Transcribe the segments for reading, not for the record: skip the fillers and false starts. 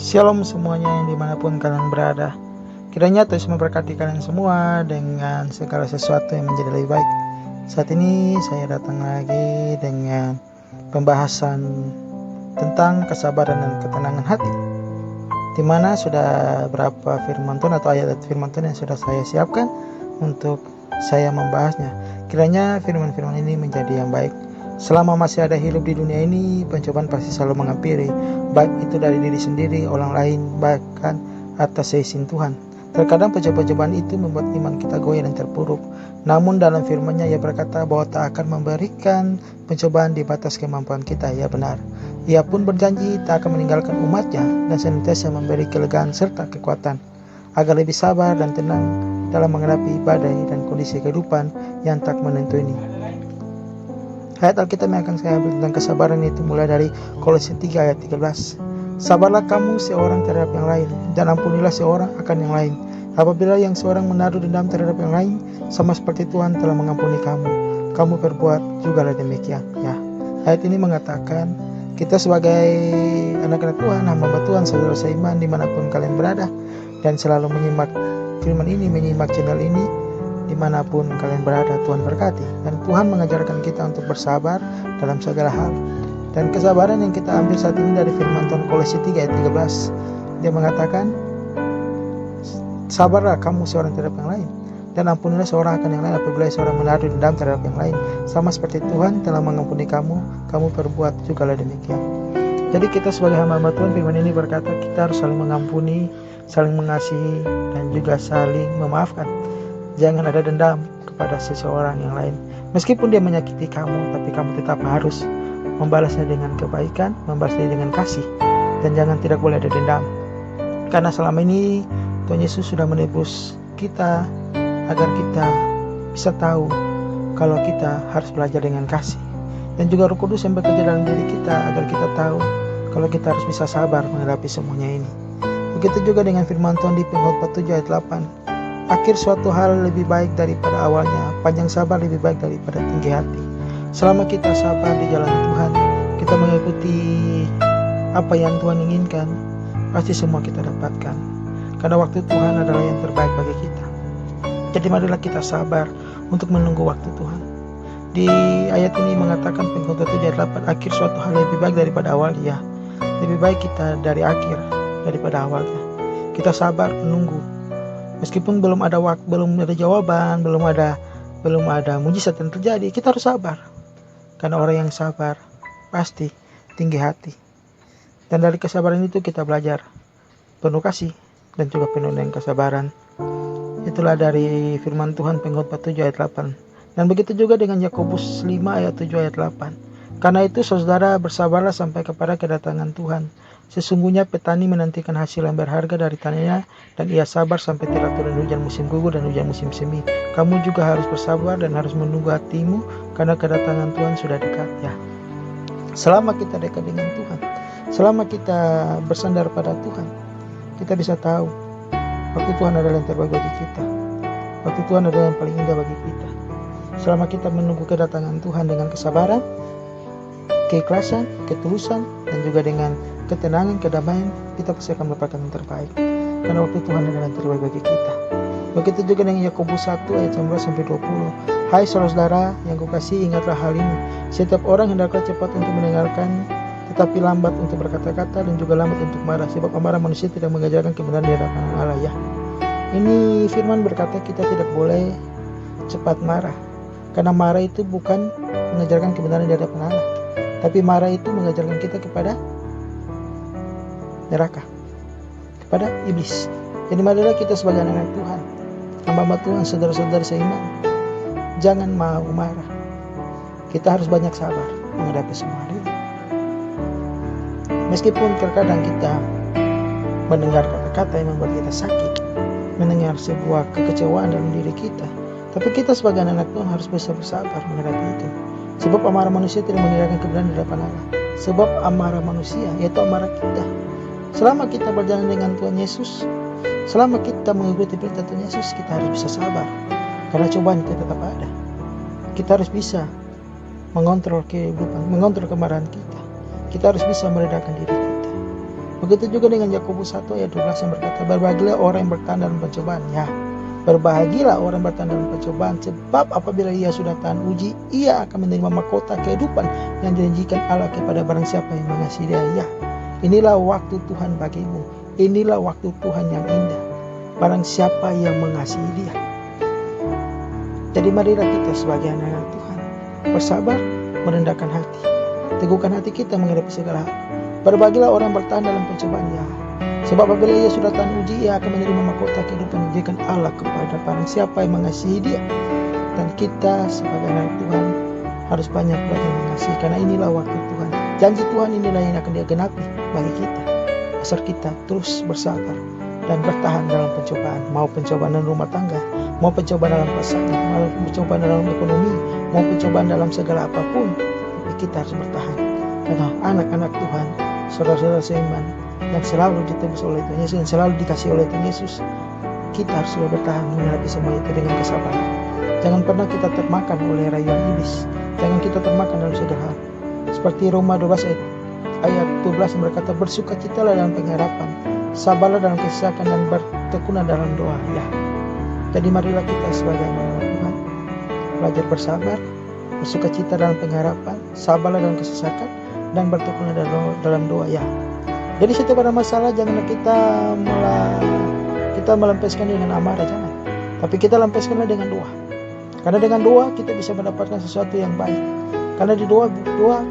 Shalom semuanya yang dimanapun kalian berada. Kiranya Tuhan memberkati kalian semua dengan segala sesuatu yang menjadi lebih baik. Saat ini saya datang lagi dengan pembahasan tentang kesabaran dan ketenangan hati, di mana sudah berapa firman Tuhan atau ayat firman Tuhan yang sudah saya siapkan untuk saya membahasnya. Kiranya firman-firman ini menjadi yang baik. Selama masih ada hidup di dunia ini, pencobaan pasti selalu menghampiri, baik itu dari diri sendiri, orang lain, bahkan atas seizin Tuhan. Terkadang pencobaan itu membuat iman kita goyah dan terpuruk. Namun dalam firman-Nya Ia berkata bahwa tak akan memberikan pencobaan di batas kemampuan kita. Ya benar. Ia pun berjanji tak akan meninggalkan umat-Nya dan senantiasa memberi kelegaan serta kekuatan agar lebih sabar dan tenang dalam menghadapi badai dan kondisi kehidupan yang tak menentu ini. Ayat Alkitab yang akan saya ambil tentang kesabaran itu mulai dari Kolose 3 ayat 13. Sabarlah kamu seorang terhadap yang lain, dan ampunilah seorang akan yang lain. Apabila yang seorang menaruh dendam terhadap yang lain, sama seperti Tuhan telah mengampuni kamu, kamu berbuat jugalah demikian. Ya, ayat ini mengatakan kita sebagai anak-anak Tuhan, hamba Tuhan, saudara seiman dimanapun kalian berada, dan selalu menyimak firman ini, menyimak channel ini, dimanapun kalian berada, Tuhan berkati. Dan Tuhan mengajarkan kita untuk bersabar dalam segala hal. Dan kesabaran yang kita ambil saat ini dari firman Tuhan Kolose 3 ayat 13, dia mengatakan, sabarlah kamu seorang terhadap yang lain, dan ampunilah seorang akan yang lain apabila seorang menaruh dendam terhadap yang lain, sama seperti Tuhan telah mengampuni kamu, kamu berbuat jugalah demikian. Jadi kita sebagai hamba Tuhan, firman ini berkata kita harus saling mengampuni, saling mengasihi, dan juga saling memaafkan. Jangan ada dendam kepada seseorang yang lain. Meskipun dia menyakiti kamu, tapi kamu tetap harus membalasnya dengan kebaikan, membalasnya dengan kasih. Dan jangan tidak boleh ada dendam. Karena selama ini Tuhan Yesus sudah menebus kita agar kita bisa tahu kalau kita harus belajar dengan kasih. Dan juga Roh Kudus yang bekerja dalam diri kita agar kita tahu kalau kita harus bisa sabar menghadapi semuanya ini. Begitu juga dengan firman Tuhan di Pengkhotbah 7 ayat 8. Akhir suatu hal lebih baik daripada awalnya, panjang sabar lebih baik daripada tinggi hati. Selama kita sabar di jalan Tuhan, kita mengikuti apa yang Tuhan inginkan, pasti semua kita dapatkan. Karena waktu Tuhan adalah yang terbaik bagi kita. Jadi marilah kita sabar untuk menunggu waktu Tuhan. Di ayat ini mengatakan Pengkhotbah 7 ayat 8, akhir suatu hal lebih baik daripada awalnya. Lebih baik kita dari akhir daripada awalnya. Kita sabar menunggu. Meskipun belum ada waktu, belum ada jawaban, belum ada mujizat yang terjadi, kita harus sabar. Karena orang yang sabar pasti tinggi hati. Dan dari kesabaran itu kita belajar penuh kasih dan juga penuh dengan kesabaran. Itulah dari firman Tuhan Pengkhotbah 7 ayat 8. Dan begitu juga dengan Yakobus 5 ayat 7 ayat 8. Karena itu saudara bersabarlah sampai kepada kedatangan Tuhan. Sesungguhnya petani menantikan hasil yang berharga dari tanahnya, dan ia sabar sampai telah turun hujan musim gugur dan hujan musim semi. Kamu juga harus bersabar dan harus menunggu hatimu, karena kedatangan Tuhan sudah dekat. Ya, selama kita dekat dengan Tuhan, selama kita bersandar pada Tuhan, kita bisa tahu waktu Tuhan adalah yang terbaik bagi kita. Waktu Tuhan adalah yang paling indah bagi kita. Selama kita menunggu kedatangan Tuhan dengan kesabaran, keikhlasan, ketulusan, dan juga dengan ketenangan, kedamaian, kita pasti akan mendapatkan yang terbaik. Karena waktu Tuhan adalah yang terbaik bagi kita. Begitu juga dengan Yakobus 1 ayat 19-20. Hai saudara yang kukasihi, ingatlah hal ini. Setiap orang hendaklah cepat untuk mendengarkan, tetapi lambat untuk berkata-kata, dan juga lambat untuk marah. Sebab amarah manusia tidak mengajarkan kebenaran di hadapan Allah. Ya, ini firman berkata kita tidak boleh cepat marah. Karena marah itu bukan mengajarkan kebenaran di hadapan Allah, tapi marah itu mengajarkan kita kepada neraka, kepada iblis. Jadi marilah kita sebagai anak Tuhan, hamba Tuhan, saudara-saudara seiman, jangan mau marah. Kita harus banyak sabar menghadapi semua hal ini. Meskipun terkadang kita mendengar kata-kata yang membuat kita sakit, mendengar sebuah kekecewaan dalam diri kita, tapi kita sebagai anak Tuhan harus bisa bersabar menghadapi itu. Sebab amarah manusia tidak meninggalkan kebenaran di hadapan Allah. Sebab amarah manusia, yaitu amarah kita, selama kita berjalan dengan Tuhan Yesus, selama kita mengikuti perintah Tuhan Yesus, kita harus bisa sabar. Karena cobaan itu tetap ada. Kita harus bisa mengontrol kehidupan, mengontrol kemarahan kita. Kita harus bisa meredakan diri kita. Begitu juga dengan Yakobus 1 ayat 12 yang berkata, berbahagialah orang yang bertahan dalam pencobaan. Ya, berbahagialah orang yang bertahan dalam pencobaan, sebab apabila ia sudah tahan uji, ia akan menerima mahkota kehidupan yang dijanjikan Allah kepada barang siapa yang mengasihi Dia. Ya, inilah waktu Tuhan bagimu. Inilah waktu Tuhan yang indah. Barang siapa yang mengasihi Dia. Jadi marilah kita sebagai anak-anak Tuhan bersabar, merendahkan hati, teguhkan hati kita menghadapi segala hal. Berbahagialah orang bertahan dalam pencobaan. Ya, sebab apabila ia sudah tahan uji, ia akan menerima mahkota kehidupan yang diberikan Allah kepada barang siapa yang mengasihi Dia. Dan kita sebagai anak Tuhan harus banyak belajar mengasihi, karena inilah waktu Tuhan. Janji Tuhan inilah yang akan Dia genapi bagi kita. Asal kita terus bersabar dan bertahan dalam pencobaan. Mau pencobaan dalam rumah tangga, mau pencobaan dalam pasangan, mau pencobaan dalam ekonomi, mau pencobaan dalam segala apapun, tapi kita harus bertahan. Karena anak-anak Tuhan, saudara-saudara seiman yang selalu ditebus oleh Tuhan Yesus, yang selalu dikasih oleh Tuhan Yesus, kita harus selalu bertahan menghadapi semua itu dengan kesabaran. Jangan pernah kita termakan oleh rayuan iblis. Jangan kita termakan dalam segala hal. Seperti Roma 12 ayat 12 yang berkata, bersukacitalah dalam pengharapan, sabarlah dalam kesesakan, dan bertekunlah dalam doa. Ya, jadi marilah kita sebagai anak Tuhan belajar bersabar, bersukacita dalam pengharapan, sabarlah dalam kesesakan, dan bertekunlah dalam doa. Ya, jadi setiap ada masalah janganlah kita melampiaskan dengan amarah, jangan. Tapi kita lampiaskanlah dengan doa. Karena dengan doa kita bisa mendapatkan sesuatu yang baik. Karena di doa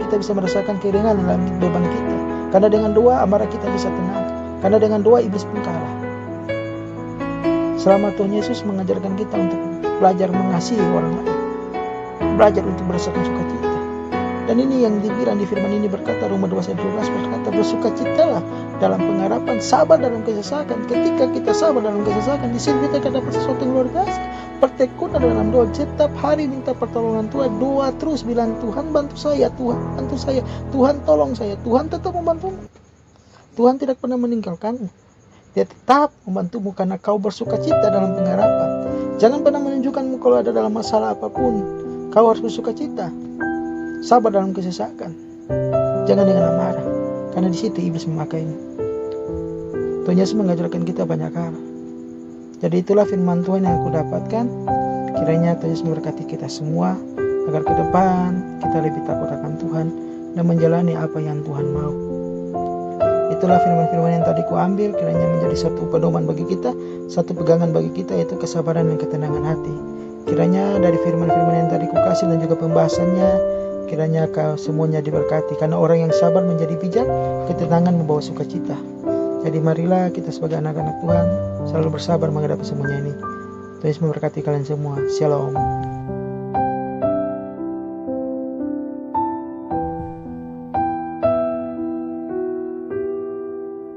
kita bisa merasakan keringanan dalam beban kita. Karena dengan doa amarah kita bisa tenang. Karena dengan doa iblis pun kalah. Selama Tuhan Yesus mengajarkan kita untuk belajar mengasihi orang lain, belajar untuk merasakan sukacita. Dan ini yang dibilang di firman ini berkata, Roma 12 ayat 12 berkata, bersukacitalah dalam pengharapan, sabar dalam kesesakan. Ketika kita sabar dalam kesesakan, di sini kita akan dapat sesuatu yang luar biasa. Bertekun dalam doa, setiap hari minta pertolongan Tuhan, doa terus bilang, Tuhan bantu saya, Tuhan bantu saya, Tuhan tolong saya. Tuhan tetap membantumu. Tuhan tidak pernah meninggalkanmu. Dia tetap membantumu karena kau bersukacita dalam pengharapan. Jangan pernah menunjukkanmu kalau ada dalam masalah apapun. Kau harus bersukacita. Sabar dalam kesesakan. Jangan dengan amarah, karena di situ iblis memakaimu. Tuhan Yesus mengajarkan kita banyak hal. Jadi itulah firman Tuhan yang aku dapatkan. Kiranya Tuhan Yesus memberkati kita semua, agar ke depan kita lebih takut akan Tuhan dan menjalani apa yang Tuhan mau. Itulah firman-firman yang tadi kuambil, kiranya menjadi satu pedoman bagi kita, satu pegangan bagi kita, yaitu kesabaran dan ketenangan hati. Kiranya dari firman-firman yang tadi kukasih dan juga pembahasannya, kiranya kau semuanya diberkati, karena orang yang sabar menjadi bijak, ketenangan membawa sukacita. Jadi marilah kita sebagai anak-anak Tuhan selalu bersabar menghadapi semuanya ini. Tuhan Yesus memberkati kalian semua. Shalom.